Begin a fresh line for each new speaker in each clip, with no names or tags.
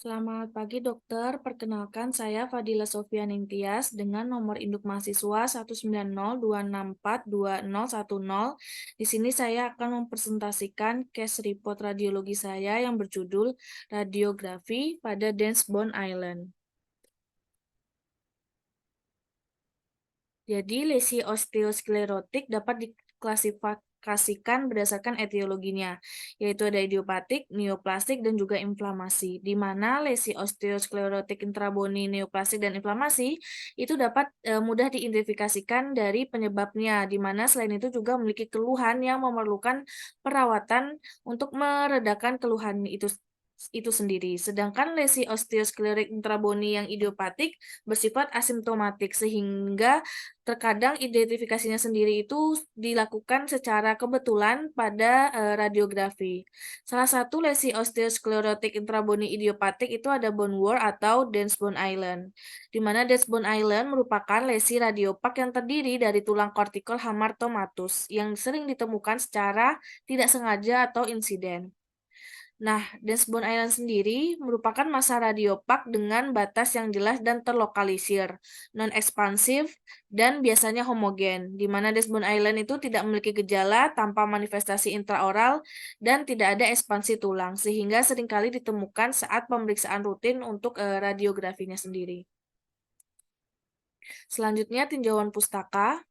Selamat pagi dokter, perkenalkan saya Fadila Sofia Ningtyas dengan nomor induk mahasiswa 19026420010. Di sini saya akan mempresentasikan case report radiologi saya yang berjudul Radiografi pada Densbone Island. Jadi, lesi osteosklerotik dapat diklasifikasikan berdasarkan etiologinya, yaitu ada idiopatik, neoplastik, dan juga inflamasi. Di mana lesi osteosklerotik intraboni, neoplastik, dan inflamasi itu dapat mudah diidentifikasikan dari penyebabnya, di mana selain itu juga memiliki keluhan yang memerlukan perawatan untuk meredakan keluhan itu sendiri. Sedangkan lesi osteosklerotik intraboni yang idiopatik bersifat asimptomatik sehingga terkadang identifikasinya sendiri itu dilakukan secara kebetulan pada radiografi. Salah satu lesi osteosklerotik intraboni idiopatik itu ada bone war atau Densbone Island, di mana Densbone Island merupakan lesi radiopak yang terdiri dari tulang kortikal hamartomatus yang sering ditemukan secara tidak sengaja atau insiden. Nah, Dashboard Island sendiri merupakan massa radiopak dengan batas yang jelas dan terlokalisir, non-ekspansif, dan biasanya homogen, di mana Dashboard Island itu tidak memiliki gejala tanpa manifestasi intraoral dan tidak ada ekspansi tulang, sehingga seringkali ditemukan saat pemeriksaan rutin untuk radiografinya sendiri. Selanjutnya, tinjauan pustaka.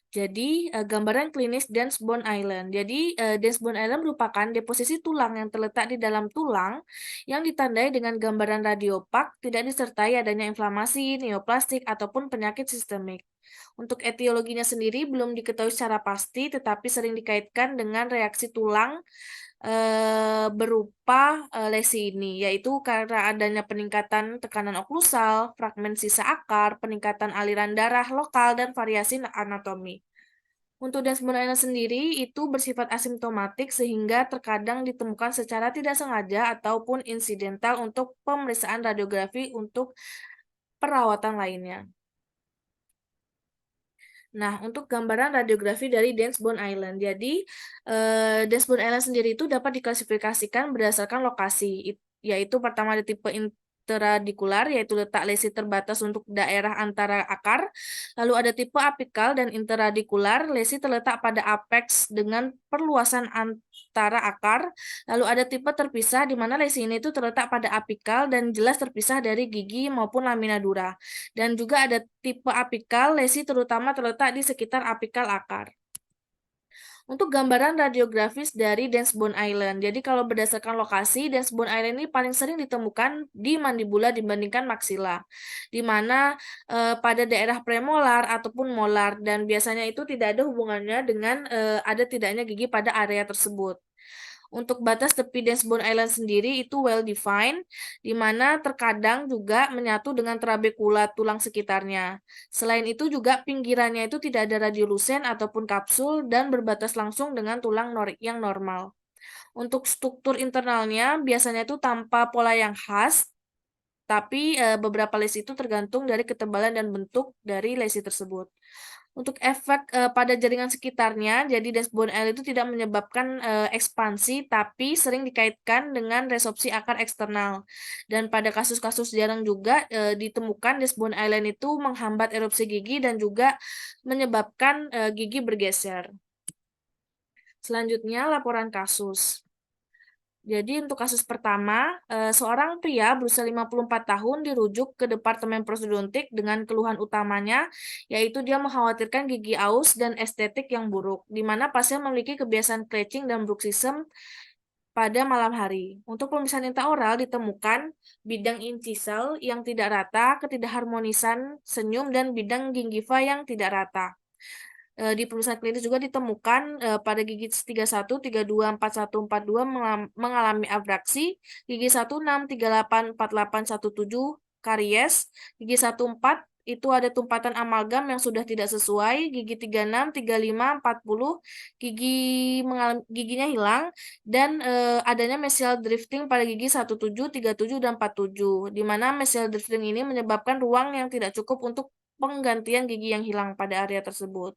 Jadi, gambaran klinis Densbone Island. Jadi, Densbone Island merupakan deposisi tulang yang terletak di dalam tulang yang ditandai dengan gambaran radiopak, tidak disertai adanya inflamasi, neoplastik, ataupun penyakit sistemik. Untuk etiologinya sendiri belum diketahui secara pasti, tetapi sering dikaitkan dengan reaksi tulang berupa lesi ini, yaitu karena adanya peningkatan tekanan oklusal, fragmen sisa akar, peningkatan aliran darah lokal, dan variasi anatomi. Untuk Desmond Island sendiri itu bersifat asimptomatik sehingga terkadang ditemukan secara tidak sengaja ataupun insidental untuk pemeriksaan radiografi untuk perawatan lainnya. Nah, untuk gambaran radiografi dari Densbone Island. Jadi, Densbone Island sendiri itu dapat diklasifikasikan berdasarkan lokasi, yaitu pertama ada tipe intradikular, yaitu letak lesi terbatas untuk daerah antara akar. Lalu ada tipe apikal dan intradikular, lesi terletak pada apex dengan perluasan antara akar. Lalu ada tipe terpisah, di mana lesi ini itu terletak pada apikal dan jelas terpisah dari gigi maupun lamina dura. Dan juga ada tipe apikal, lesi terutama terletak di sekitar apikal akar. Untuk gambaran radiografis dari Densbone Island. Jadi kalau berdasarkan lokasi, Densbone Island ini paling sering ditemukan di mandibula dibandingkan maksila, di mana pada daerah premolar ataupun molar, dan biasanya itu tidak ada hubungannya dengan ada tidaknya gigi pada area tersebut. Untuk batas tepi Densbone Island sendiri itu well defined, di mana terkadang juga menyatu dengan trabekula tulang sekitarnya. Selain itu juga pinggirannya itu tidak ada radiolusen ataupun kapsul dan berbatas langsung dengan tulang yang normal. Untuk struktur internalnya biasanya itu tanpa pola yang khas, tapi beberapa lesi itu tergantung dari ketebalan dan bentuk dari lesi tersebut. Untuk efek pada jaringan sekitarnya, jadi Dashbone L itu tidak menyebabkan ekspansi, tapi sering dikaitkan dengan resorpsi akar eksternal. Dan pada kasus-kasus jarang juga ditemukan Dashbone Island itu menghambat erupsi gigi dan juga menyebabkan gigi bergeser. Selanjutnya, laporan kasus. Jadi untuk kasus pertama, seorang pria berusia 54 tahun dirujuk ke Departemen Prostodontik dengan keluhan utamanya, yaitu dia mengkhawatirkan gigi aus dan estetik yang buruk, di mana pasien memiliki kebiasaan clenching dan bruxism pada malam hari. Untuk pemeriksaan intraoral ditemukan bidang incisal yang tidak rata, ketidakharmonisan senyum, dan bidang gingiva yang tidak rata. Di pemeriksaan klinis juga ditemukan pada gigi 31, 32, 41, 42 mengalami abraksi, gigi 16, 38, 48, 17 karies, gigi 14 itu ada tumpatan amalgam yang sudah tidak sesuai, gigi 36, 35, 40 giginya hilang, dan adanya mesial drifting pada gigi 17, 37, dan 47, di mana mesial drifting ini menyebabkan ruang yang tidak cukup untuk penggantian gigi yang hilang pada area tersebut.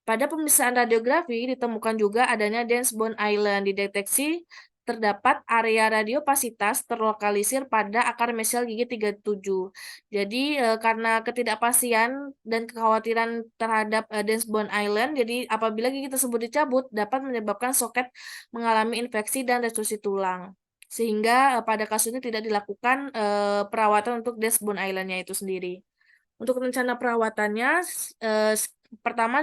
Pada pemeriksaan radiografi ditemukan juga adanya Densbone Island, dideteksi terdapat area radiopasitas terlokalisir pada akar mesial gigi 37. Jadi karena ketidakpastian dan kekhawatiran terhadap dense bone island, jadi apabila gigi tersebut dicabut dapat menyebabkan soket mengalami infeksi dan restruksi tulang. Sehingga pada kasus ini tidak dilakukan perawatan untuk dense bone island-nya itu sendiri. Untuk rencana perawatannya, pertama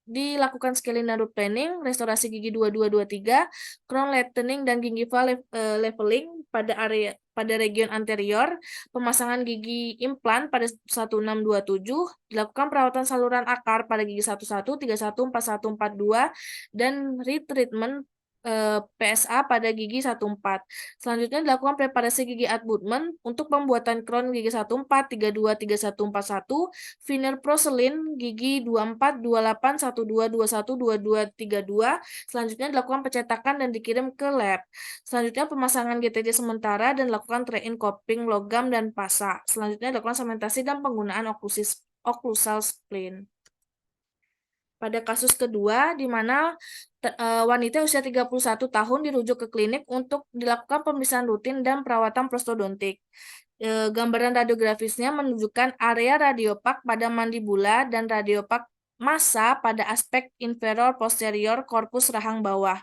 dilakukan scaling dan root planning, restorasi gigi 2223, crown lightening dan gingival leveling pada region anterior, pemasangan gigi implan pada 1627, dilakukan perawatan saluran akar pada gigi 11, 31, 41, 42, dan retreatment PSA pada gigi 14. Selanjutnya dilakukan preparasi gigi abutment untuk pembuatan crown gigi 14, 32, 31, 41, veneer porcelain gigi 24, 28, 12, 21, 22, 32. Selanjutnya dilakukan pencetakan dan dikirim ke lab. Selanjutnya pemasangan GTJ sementara dan dilakukan tray-in coping logam dan pasa. Selanjutnya dilakukan sementasi dan penggunaan occlusal splint. Pada kasus kedua, di mana wanita usia 31 tahun dirujuk ke klinik untuk dilakukan pemeriksaan rutin dan perawatan prostodontik. Gambaran radiografisnya menunjukkan area radiopak pada mandibula dan radiopak massa pada aspek inferior posterior korpus rahang bawah.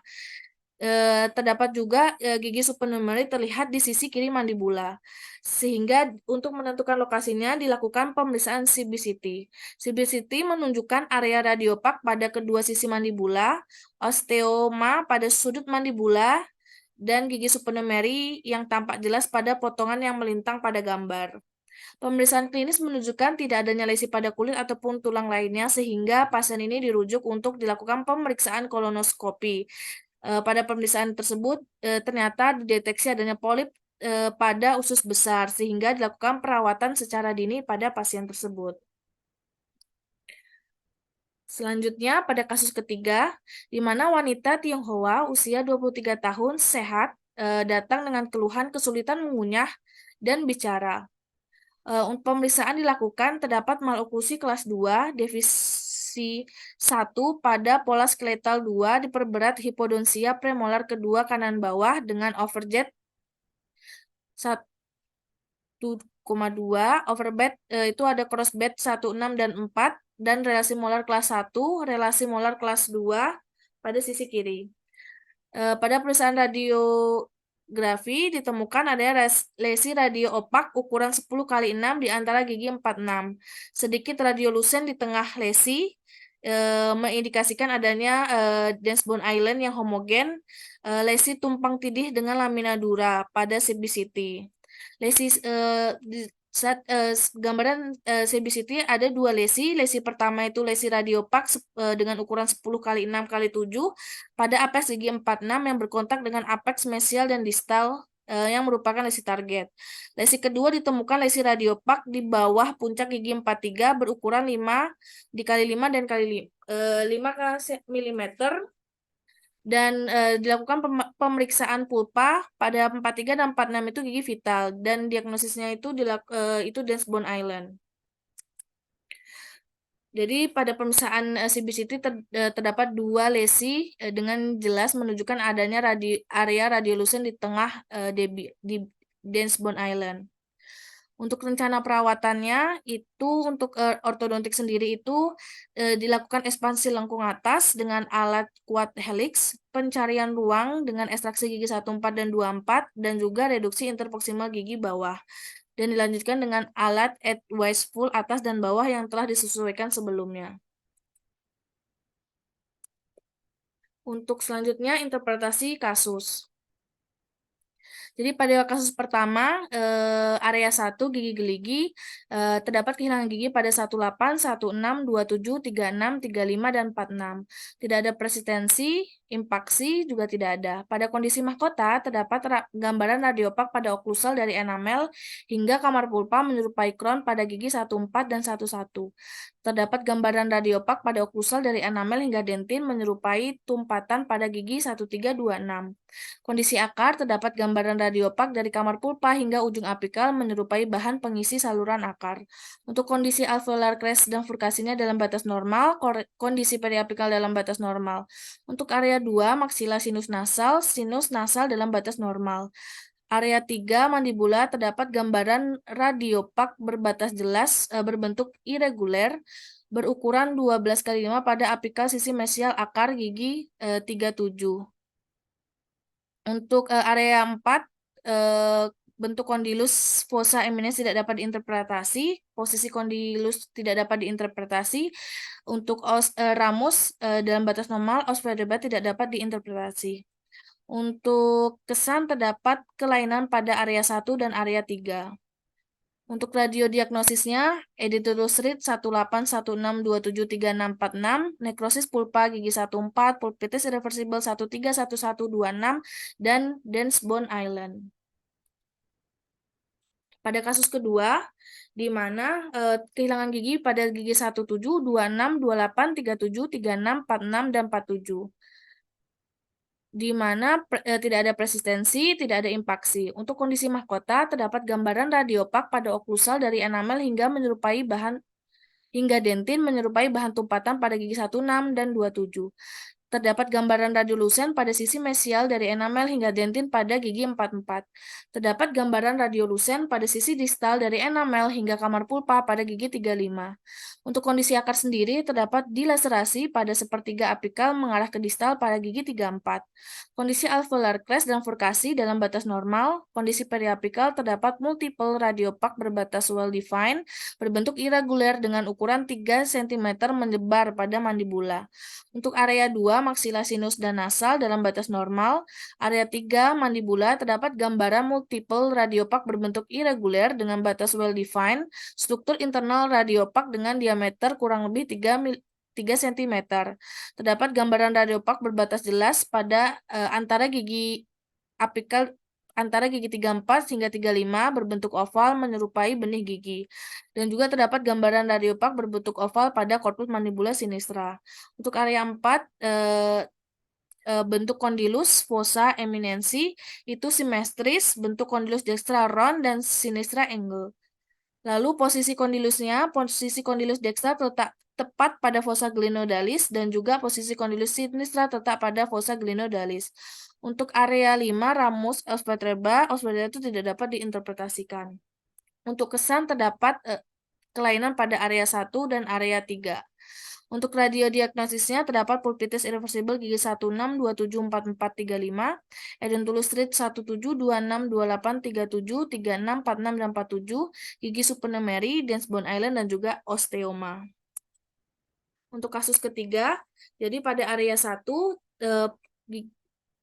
Terdapat juga gigi supernumerary terlihat di sisi kiri mandibula. Sehingga untuk menentukan lokasinya dilakukan pemeriksaan CBCT. CBCT menunjukkan area radiopak pada kedua sisi mandibula, osteoma pada sudut mandibula, dan gigi supernumerary yang tampak jelas pada potongan yang melintang pada gambar. Pemeriksaan klinis menunjukkan tidak adanya lesi pada kulit ataupun tulang lainnya sehingga pasien ini dirujuk untuk dilakukan pemeriksaan kolonoskopi. Pada pemeriksaan tersebut ternyata dideteksi adanya polip pada usus besar sehingga dilakukan perawatan secara dini pada pasien tersebut. Selanjutnya pada kasus ketiga, di mana wanita Tionghoa usia 23 tahun sehat datang dengan keluhan kesulitan mengunyah dan bicara. Pemeriksaan dilakukan terdapat maloklusi kelas 2, divisi 1 pada pola skeletal 2 diperberat hipodonsia premolar kedua kanan bawah dengan overjet 1,2, overbed itu ada crossbed 16 dan 4, dan relasi molar kelas 1, relasi molar kelas 2 pada sisi kiri. Pada pemeriksaan radiografi ditemukan ada lesi radio opak ukuran 10x6 di antara gigi 46. Sedikit radiolucen di tengah lesi mengindikasikan adanya dense bone island yang homogen, lesi tumpang tidih dengan lamina dura pada CBCT. Lesi gambaran CBCT ada dua lesi. Lesi pertama itu lesi radiopak dengan ukuran 10x6x7 pada apex gigi 46 yang berkontak dengan apex mesial dan distal yang merupakan lesi target. Lesi kedua ditemukan lesi radiopak di bawah puncak gigi 43 berukuran 5x5 dan kali 5 mm dan dilakukan pemeriksaan pulpa pada 43 dan 46 itu gigi vital dan diagnosisnya itu itu dense bone island. Jadi pada pemeriksaan CBCT terdapat dua lesi dengan jelas menunjukkan adanya area radiolucen di tengah di dense bone island. Untuk rencana perawatannya itu untuk ortodontik sendiri itu dilakukan ekspansi lengkung atas dengan alat kuat helix, pencarian ruang dengan ekstraksi gigi 14 dan 24 dan juga reduksi interproksimal gigi bawah. Dan dilanjutkan dengan alat edgewise full atas dan bawah yang telah disesuaikan sebelumnya. Untuk selanjutnya interpretasi kasus. Jadi pada kasus pertama, area 1 gigi geligi terdapat kehilangan gigi pada 18, 16, 27, 36, 35, dan 46. Tidak ada persistensi, impaksi juga tidak ada. Pada kondisi mahkota terdapat gambaran radiopak pada oklusal dari enamel hingga kamar pulpa menyerupai crown pada gigi 14 dan 11. Terdapat gambaran radiopak pada oklusal dari enamel hingga dentin menyerupai tumpatan pada gigi 1326. Kondisi akar, terdapat gambaran radiopak dari kamar pulpa hingga ujung apikal menyerupai bahan pengisi saluran akar. Untuk kondisi alveolar crest dan furkasinya dalam batas normal, kondisi periapikal dalam batas normal. Untuk area 2, maksila sinus nasal dalam batas normal. Area 3, mandibula, terdapat gambaran radiopak berbatas jelas berbentuk irreguler berukuran 12 kali 5 pada apikal sisi mesial akar gigi 37. Untuk area 4, bentuk kondilus fossa eminens tidak dapat diinterpretasi, posisi kondilus tidak dapat diinterpretasi. Untuk ramus dalam batas normal, os vertebra tidak dapat diinterpretasi. Untuk kesan terdapat kelainan pada area 1 dan area 3. Untuk radiodiagnosisnya, Editulus Reed 18162736646, nekrosis pulpa gigi 14, pulpitis irreversible 131126, dan dense bone island. Pada kasus kedua, di mana kehilangan gigi pada gigi 17, 26, 28, 37, 36, 46, dan 47. Di mana tidak ada persistensi, tidak ada impaksi. Untuk kondisi mahkota, terdapat gambaran radiopak pada oklusal dari enamel hingga dentin menyerupai bahan tumpatan pada gigi 16 dan 27. Terdapat gambaran radiolusen pada sisi mesial dari enamel hingga dentin pada gigi 44. Terdapat gambaran radiolusen pada sisi distal dari enamel hingga kamar pulpa pada gigi 35. Untuk kondisi akar sendiri, terdapat dilaserasi pada sepertiga apikal mengarah ke distal pada gigi 34. Kondisi alveolar crest dan furkasi dalam batas normal. Kondisi periapikal terdapat multiple radiopak berbatas well defined, berbentuk irreguler dengan ukuran 3 cm menyebar pada mandibula. Untuk area 2, maksila sinus dan nasal dalam batas normal. Area 3, mandibula, terdapat gambaran multiple radiopak berbentuk irreguler dengan batas well defined, struktur internal radiopak dengan diameter kurang lebih 3 cm. Terdapat gambaran radiopak berbatas jelas pada antara gigi apikal antara gigi 34 hingga 35 berbentuk oval menyerupai benih gigi. Dan juga terdapat gambaran radiopak berbentuk oval pada korpus mandibula sinistra. Untuk area 4, bentuk kondilus fossa eminensi itu simetris, bentuk kondilus dextra round dan sinistra angle. Lalu posisi kondilus dextra tepat pada fossa glenodalis dan juga posisi kondilus sinistra tetap pada fossa glenodalis. Untuk area 5, ramus os vertebra itu tidak dapat diinterpretasikan. Untuk kesan terdapat kelainan pada area 1 dan area 3. Untuk radiodiagnosisnya terdapat pulpitis irreversible gigi 16, 27, 44, 35, Edentulus Reed 17, 26, 28, 37, 36, 46, dan 47, gigi supernumerary, dense bone island, dan juga osteoma. Untuk kasus ketiga, jadi pada area 1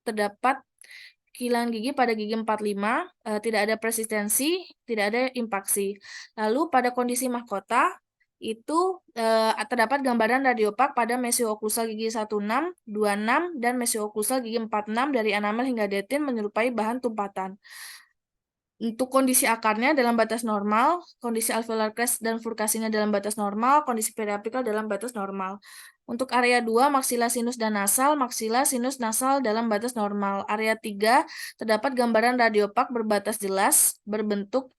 terdapat kehilangan gigi pada gigi 45, tidak ada persistensi, tidak ada impaksi. Lalu pada kondisi mahkota, itu terdapat gambaran radiopak pada mesio-oklusal gigi 16, 26, dan mesio-oklusal gigi 46 dari enamel hingga dentin menyerupai bahan tumpatan. Untuk kondisi akarnya dalam batas normal, kondisi alveolar crest dan furkasinya dalam batas normal, kondisi periapikal dalam batas normal. Untuk area 2, maksila sinus dan nasal, maksila sinus nasal dalam batas normal. Area 3, terdapat gambaran radiopak berbatas jelas, berbentuk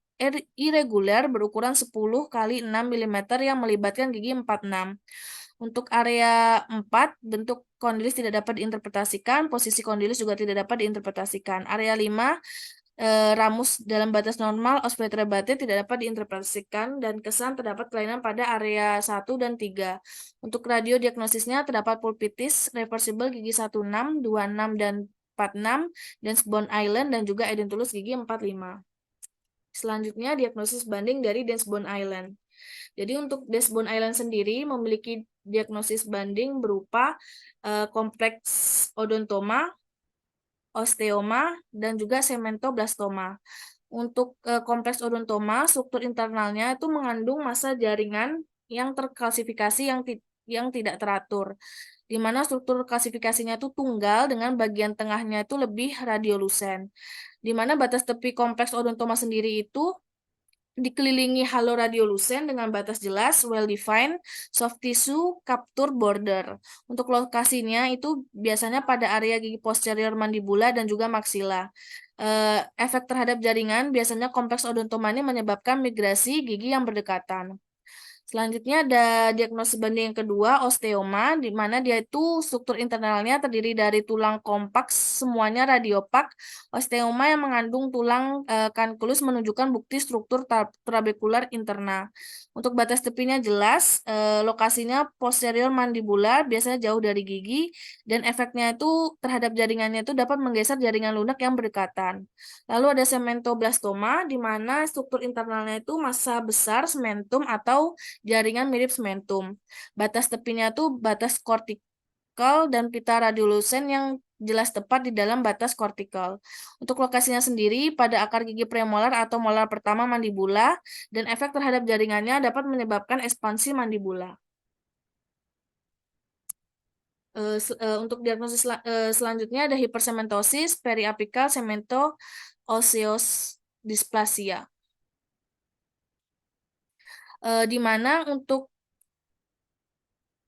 irreguler berukuran 10 kali 6 mm yang melibatkan gigi 46. Untuk area 4, bentuk kondilis tidak dapat diinterpretasikan, posisi kondilis juga tidak dapat diinterpretasikan. Area 5, ramus dalam batas normal, os vertebra tidak dapat diinterpretasikan, dan kesan terdapat kelainan pada area 1 dan 3. Untuk radiodiagnosisnya terdapat pulpitis reversible gigi 16, 26, dan 46, dense bone island, dan juga edentulus gigi 45. Selanjutnya, diagnosis banding dari dense bone island. Jadi untuk dense bone island sendiri memiliki diagnosis banding berupa kompleks odontoma, osteoma, dan juga sementoblastoma. Untuk kompleks odontoma, struktur internalnya itu mengandung massa jaringan yang terklasifikasi yang tidak teratur, di mana struktur klasifikasinya itu tunggal dengan bagian tengahnya itu lebih radiolusen, di mana batas tepi kompleks odontoma sendiri itu dikelilingi halo radiolusen dengan batas jelas, well-defined, soft tissue, capture border. Untuk lokasinya itu biasanya pada area gigi posterior mandibula dan juga maksila. Efek terhadap jaringan biasanya kompleks odontomani menyebabkan migrasi gigi yang berdekatan. Selanjutnya ada diagnosis banding yang kedua, osteoma, di mana dia itu struktur internalnya terdiri dari tulang kompak, semuanya radiopak. Osteoma yang mengandung tulang kankulus menunjukkan bukti struktur trabekular interna. Untuk batas tepinya jelas, lokasinya posterior mandibular, biasanya jauh dari gigi, dan efeknya itu terhadap jaringannya itu dapat menggeser jaringan lunak yang berdekatan. Lalu ada sementoblastoma, di mana struktur internalnya itu massa besar sementum atau jaringan mirip sementum. Batas tepinya tuh batas kortikal dan pita radiolusen yang jelas tepat di dalam batas kortikal. Untuk lokasinya sendiri pada akar gigi premolar atau molar pertama mandibula dan efek terhadap jaringannya dapat menyebabkan ekspansi mandibula. Untuk diagnosis selanjutnya ada hipersementosis, periapikal semento osseous dysplasia. Di mana untuk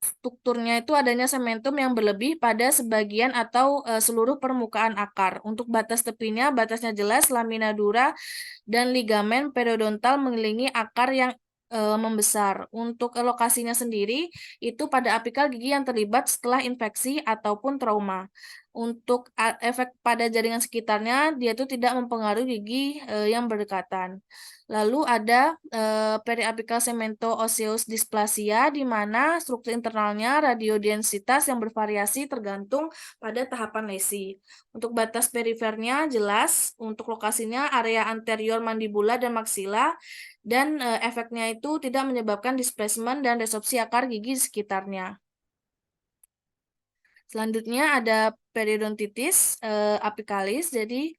strukturnya itu adanya sementum yang berlebih pada sebagian atau seluruh permukaan akar. Untuk batas tepinya, batasnya jelas, lamina dura dan ligamen periodontal mengelilingi akar yang membesar. Untuk lokasinya sendiri, itu pada apikal gigi yang terlibat setelah infeksi ataupun trauma. Untuk efek pada jaringan sekitarnya, dia itu tidak mempengaruhi gigi yang berdekatan. Lalu ada periapikal semento osseous dysplasia, di mana struktur internalnya radiodensitas yang bervariasi tergantung pada tahapan lesi. Untuk batas perifernya jelas, untuk lokasinya area anterior mandibula dan maksila, dan efeknya itu tidak menyebabkan displacement dan resorpsi akar gigi di sekitarnya. Selanjutnya ada periodontitis apikalis, jadi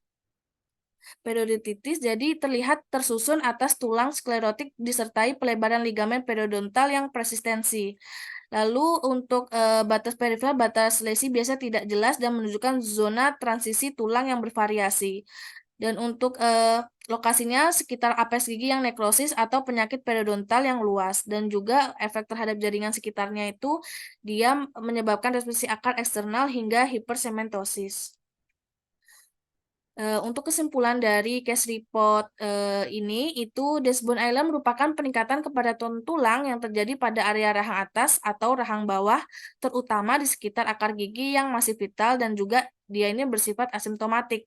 terlihat tersusun atas tulang sklerotik disertai pelebaran ligamen periodontal yang persistensi. Lalu untuk batas periferal, batas lesi biasa tidak jelas dan menunjukkan zona transisi tulang yang bervariasi. Dan untuk lokasinya sekitar apes gigi yang nekrosis atau penyakit periodontal yang luas. Dan juga efek terhadap jaringan sekitarnya itu dia menyebabkan resorpsi akar eksternal hingga hipersementosis. Untuk kesimpulan dari case report ini, itu Desbone Island merupakan peningkatan kepadatan tulang yang terjadi pada area rahang atas atau rahang bawah, terutama di sekitar akar gigi yang masih vital dan juga dia ini bersifat asimptomatik.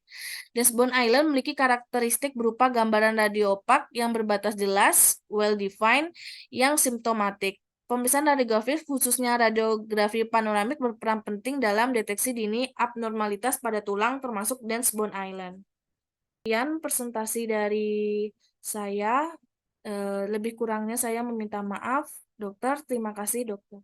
Desbone Island memiliki karakteristik berupa gambaran radiopak yang berbatas jelas, well-defined, yang simptomatik. Pemeriksaan radiografi, khususnya radiografi panoramik, berperan penting dalam deteksi dini abnormalitas pada tulang, termasuk Dens Bone Island. Sekian presentasi dari saya. Lebih kurangnya saya meminta maaf, dokter. Terima kasih, dokter.